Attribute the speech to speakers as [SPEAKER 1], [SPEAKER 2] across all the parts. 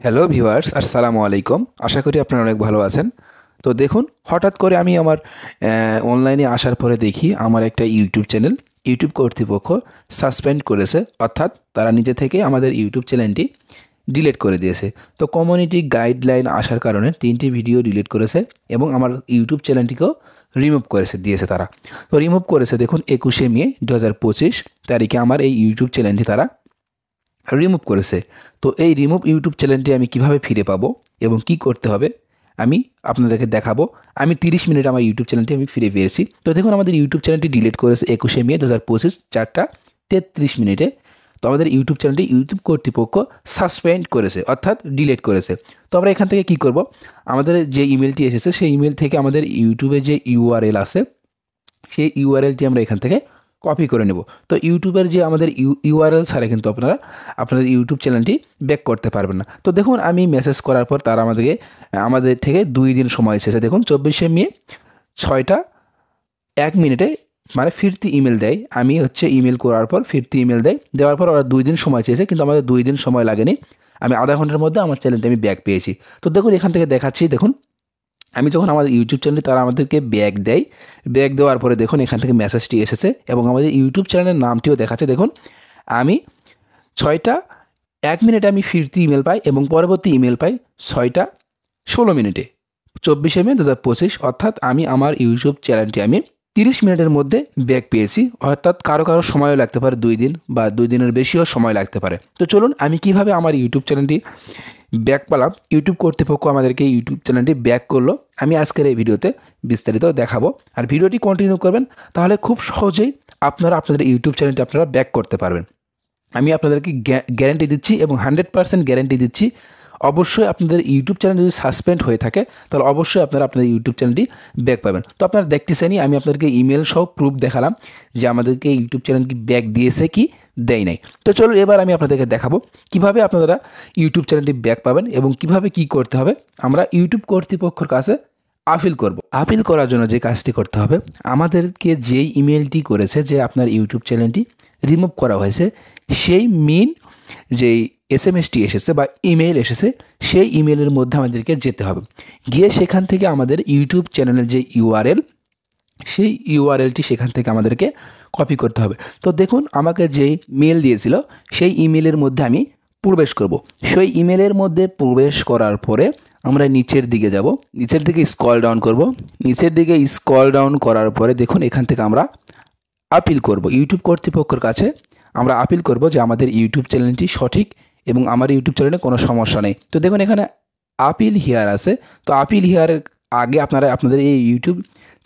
[SPEAKER 1] Hello viewers, আসসালামু আলাইকুম। আশা করি আপনারা অনেক ভালো আছেন। তো দেখুন, হঠাৎ করে আমি আমার অনলাইনে আসার পরে দেখি আমার একটা ইউটিউব চ্যানেল ইউটিউব কর্তৃপক্ষ সাসপেন্ড করেছে, অর্থাৎ তারা নিজে থেকে আমাদের ইউটিউব চ্যানেলটি ডিলিট করে দিয়েছে। তো কমিউনিটি গাইডলাইন আসার কারণে 3টি ভিডিও ডিলিট করেছে এবং আমার ইউটিউব চ্যানেলটিকেও রিমুভ দিয়েছে তারা। তো রিমুভ করেছে দেখুন 21শে মে 2025 তারিখে আমার এই ইউটিউব চ্যানেলটি তারা রিমুভ করেছে। তো এই রিমুভ ইউটিউব চ্যানেলটি আমি কিভাবে ফিরে পাবো এবং কি করতে হবে আমি আপনাদেরকে দেখাবো। আমি 30 মিনিট আমার ইউটিউব চ্যানেলটি আমি ফিরে পেয়েছি। তো দেখুন, আমাদের ইউটিউব চ্যানেলটি ডিলিট করেছে 21শে মে 2025 4:33 তো আমাদের ইউটিউব চ্যানেলটি ইউটিউব কর্তৃপক্ষ সাসপেন্ড করেছে, অর্থাৎ ডিলিট করেছে। তো আমরা এখান থেকে কি করব, আমাদের যে ইমেলটি এসেছে সেই ইমেল থেকে আমাদের ইউটিউবে যে ইউআরএল আছে সেই ইউআরএলটি আমরা এখান থেকে কপি করে নেব। তো ইউটিউবের যে আমাদের ইউআরএল ছাড়া কিন্তু আপনারা আপনাদের ইউটিউব চ্যানেলটি ব্যাক করতে পারবেন না। তো দেখুন, আমি মেসেজ করার পর তারা আমাদের থেকে 2 দিন সময় এসেছে। দেখুন 24শে মে 6:01 মানে ফিরতি ইমেল দেয়। আমি ইমেল করার পর ফিরতি ইমেল দেওয়ার পর ওরা 2 দিন সময় চেয়েছে, কিন্তু আমাদের 2 দিন সময় লাগেনি। আমি আধা ঘন্টার মধ্যে আমার চ্যানেলটি আমি ব্যাক পেয়েছি। তো দেখুন, এখান থেকে দেখাচ্ছি। দেখুন, আমি যখন আমাদের ইউটিউব চ্যানেলে তারা আমাদেরকে ব্যাক দেওয়ার পরে দেখুন এখান থেকে মেসেজটি এসেছে এবং আমাদের ইউটিউব চ্যানেলের নামটিও দেখাচ্ছে। দেখুন, আমি 6:01 আমি ফিরতি ইমেল পাই এবং পরবর্তী ইমেল পাই 6:16 24শে মে 2025, অর্থাৎ আমি আমার ইউটিউব চ্যানেলটি আমি 30 মিনিটের মধ্যে ব্যাক পেয়েছি। অর্থাৎ কারো সময়ও লাগতে পারে 2 দিন বা 2 দিনের বেশিও সময় লাগতে পারে। তো চলুন, আমি কিভাবে আমার ইউটিউব চ্যানেলটি ব্যাক পেলাম, ইউটিউব কর্তৃপক্ষ আমাদেরকে ইউটিউব চ্যানেলটি ব্যাক করলো, আমি আজকের এই ভিডিওতে বিস্তারিত দেখাবো। আর ভিডিওটি কন্টিনিউ করবেন, তাহলে খুব সহজেই আপনারা আপনাদের ইউটিউব চ্যানেলটি আপনারা ব্যাক করতে পারবেন। আমি আপনাদেরকে গ্যারান্টি দিচ্ছি এবং 100% গ্যারান্টি দিচ্ছি, অবশ্যই আপনাদের ইউটিউব চ্যানেল যদি সাসপেন্ড হয়ে থাকে তাহলে অবশ্যই আপনারা আপনাদের ইউটিউব চ্যানেলটি ব্যাক পাবেন। তো আপনারা দেখতেছেনই, আমি আপনাদেরকে ইমেল সহ প্রুফ দেখালাম যে আমাদেরকে ইউটিউব চ্যানেলটি ব্যাক দিয়েছে কি দেয় নাই। তো চলুন, এবার আমি আপনাদেরকে দেখাবো কিভাবে আপনারা ইউটিউব চ্যানেলটি ব্যাক পাবেন এবং কিভাবে কি করতে হবে। আমরা ইউটিউব কর্তৃপক্ষের কাছে আপিল করব। আপিল করার জন্য যে কাজটি করতে হবে, আমাদেরকে যেই ইমেলটি করেছে যে আপনার ইউটিউব চ্যানেলটি রিমুভ করা হয়েছে, সেই মেইন যেই এসএমএসটি এসেছে বা ইমেল এসেছে সেই ইমেলের মধ্যে আমাদেরকে যেতে হবে। গিয়ে সেখান থেকে আমাদের ইউটিউব চ্যানেলের যে ইউআরএল সেই ইউআরএলটি সেখান থেকে আমাদেরকে কপি করতে হবে। তো দেখুন, আমাকে যেই মেল দিয়েছিল সেই ইমেলের মধ্যে আমি প্রবেশ করব। সেই ইমেলের মধ্যে প্রবেশ করার পরে আমরা নিচের দিকে যাব, নিচের দিকে স্ক্রল ডাউন করব। নিচের দিকে স্ক্রল ডাউন করার পরে দেখুন এখান থেকে আমরা আপিল করব ইউটিউব কর্তৃপক্ষের কাছে। আমরা আপিল করব যে আমাদের ইউটিউব চ্যানেলটি সঠিক এবং আমার ইউটিউব চ্যানেলে কোনো সমস্যা নেই। তো দেখুন, এখানে আপিল হিয়ার আছে। তো আপিল হিয়ারের আগে আপনারা আপনাদের এই ইউটিউব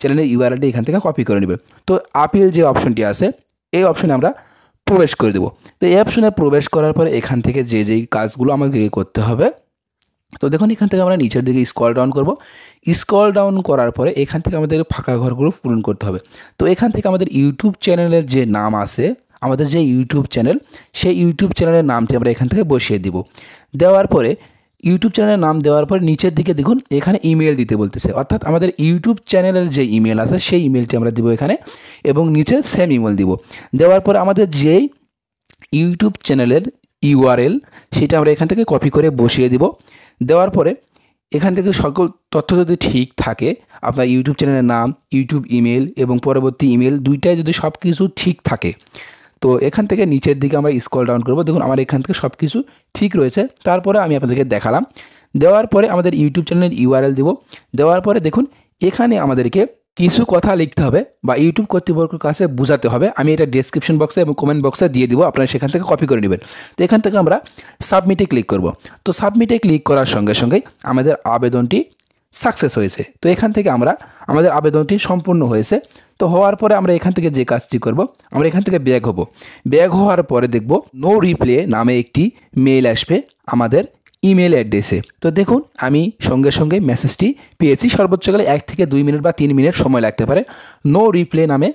[SPEAKER 1] চ্যানেলের ইউআরএলটি এখান থেকে কপি করে নেবেন। তো আপিল যে অপশনটি আছে এই অপশনে আমরা প্রবেশ করে দেবো। তো এই অপশনে প্রবেশ করার পরে এখান থেকে যেই কাজগুলো আমাদেরকে করতে হবে, তো দেখুন এখান থেকে আমরা নিচের দিকে স্ক্রল ডাউন করব। স্ক্রল ডাউন করার পরে এখান থেকে আমাদের ফাঁকা ঘরগুলো পূরণ করতে হবে। তো এখান থেকে আমাদের ইউটিউব চ্যানেলের যে নাম আছে, আমাদের যে ইউটিউব চ্যানেল সেই ইউটিউব চ্যানেলের নামটি আমরা এখান থেকে বসিয়ে দিব। দেওয়ার পরে ইউটিউব চ্যানেলের নাম দেওয়ার পরে নিচের দিকে দেখুন এখানে ইমেল দিতে বলতেছে, অর্থাৎ আমাদের ইউটিউব চ্যানেলের যে ইমেল আছে সেই ইমেলটি আমরা দিব এখানে এবং নিচে সেম ইমেল দিব। দেওয়ার পরে আমাদের যেই ইউটিউব চ্যানেলের ইউআরএল সেটা আমরা এখান থেকে কপি করে বসিয়ে দিব। দেওয়ার পরে এখান থেকে সকল তথ্য যদি ঠিক থাকে, আপনার ইউটিউব চ্যানেলের নাম, ইউটিউব ইমেল এবং পরবর্তী ইমেল দুইটাই যদি সব কিছু ঠিক থাকে, তো এখান থেকে নিচের দিকে আমরা স্ক্রল ডাউন করব। দেখুন আমার এখান থেকে সব কিছু ঠিক রয়েছে। তারপরে আমি আপনাদেরকে দেখালাম। দেওয়ার পরে আমাদের ইউটিউব চ্যানেলের ইউআরএল দেব। দেওয়ার পরে দেখুন এখানে আমাদেরকে কিছু কথা লিখতে হবে বা ইউটিউব কর্তৃপক্ষের কাছে বোঝাতে হবে। আমি এটা ডেসক্রিপশন বক্সে এবং কমেন্ট বক্সে দিয়ে দিব, আপনারা সেখান থেকে কপি করে নেবেন। তো এখান থেকে আমরা সাবমিটে ক্লিক করব। তো সাবমিটে ক্লিক করার সঙ্গে সঙ্গে আমাদের আবেদনটি সাকসেস হয়েছে। তো এখান থেকে আমাদের আবেদনটি সম্পূর্ণ হয়েছে। তো হওয়ার পরে আমরা এখান থেকে যে কাজটি করব, আমরা এখান থেকে ব্যাক হব। ব্যাক হওয়ার পরে দেখব নো রিপ্লে নামে একটি মেল আসবে আমাদের ইমেল অ্যাড্রেসে। তো দেখুন আমি সঙ্গে সঙ্গে মেসেজটি পেয়েছি। সর্বোচ্চ গেলে 1 থেকে 2 মিনিট বা 3 মিনিট সময় লাগতে পারে। নো রিপ্লে নামে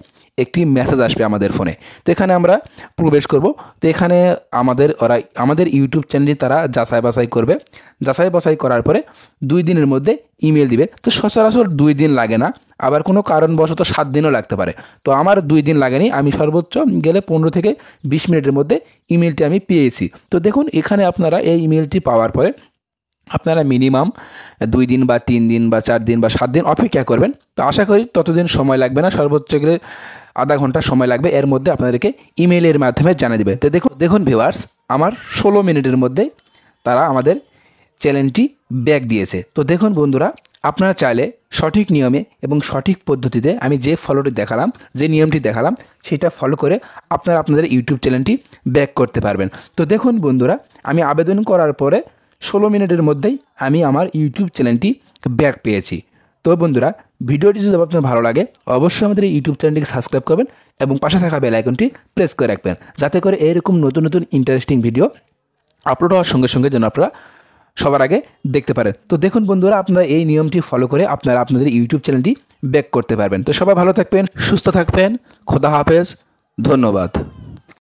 [SPEAKER 1] একটি মেসেজ আসবে আমাদের ফোনে। তো এখানে আমরা প্রবেশ করব। তো এখানে আমাদের ইউটিউব চ্যানেলটি তারা যাচাই বাছাই করবে। যাচাই বাছাই করার পরে 2 দিনের মধ্যে ইমেল দিবে। তো সচরাচর 2 দিন লাগে না, আবার কোনো কারণবশত 7 দিনও লাগতে পারে। তো আমার 2 দিন লাগেনি, আমি সর্বোচ্চ গেলে 15 থেকে 20 মিনিটের মধ্যে ইমেলটি আমি পেয়েছি। তো দেখুন এখানে আপনারা এই ইমেলটি পাওয়ার পরে আপনারা মিনিমাম 2 দিন বা 3 দিন বা 4 দিন বা 7 দিন অপেক্ষা করবেন। তো আশা করি ততদিন সময় লাগবে না, সর্বোচ্চ গেলে আধা ঘন্টা সময় লাগবে। এর মধ্যে আপনাদেরকে ইমেইলের মাধ্যমে জানিয়ে দেবে। তো দেখুন ভিউয়ার্স, আমার 16 মিনিটের মধ্যে তারা আমাদের চ্যানেলটি ব্যাক দিয়েছে। তো দেখুন বন্ধুরা, আপনারা চাইলে সঠিক নিয়মে এবং সঠিক পদ্ধতিতে আমি যে ফলোটি দেখালাম, যে নিয়মটি দেখালাম, সেটা ফলো করে আপনারা আপনাদের ইউটিউব চ্যানেলটি ব্যাক করতে পারবেন। তো দেখুন বন্ধুরা, আমি আবেদন করার পরে 16 মিনিটের মধ্যেই আমি আমার ইউটিউব চ্যানেলটি ব্যাক পেয়েছি। তো বন্ধুরা, ভিডিওটি যদি আপনার ভালো লাগে অবশ্যই আমাদের এই ইউটিউব চ্যানেলটিকে সাবস্ক্রাইব করবেন এবং পাশে থাকা বেল আইকনটি প্রেস করে রাখবেন, যাতে করে এরকম নতুন নতুন ইন্টারেস্টিং ভিডিও আপলোড হওয়ার সঙ্গে সঙ্গে যেন আপনারা সবার আগে দেখতে পারেন। তো দেখুন বন্ধুরা, আপনারা এই নিয়মটি ফলো করে আপনারা আপনাদের ইউটিউব চ্যানেলটি ব্যাক করতে পারবেন। তো সবাই ভালো থাকবেন, সুস্থ থাকবেন, খোদা হাফেজ, ধন্যবাদ।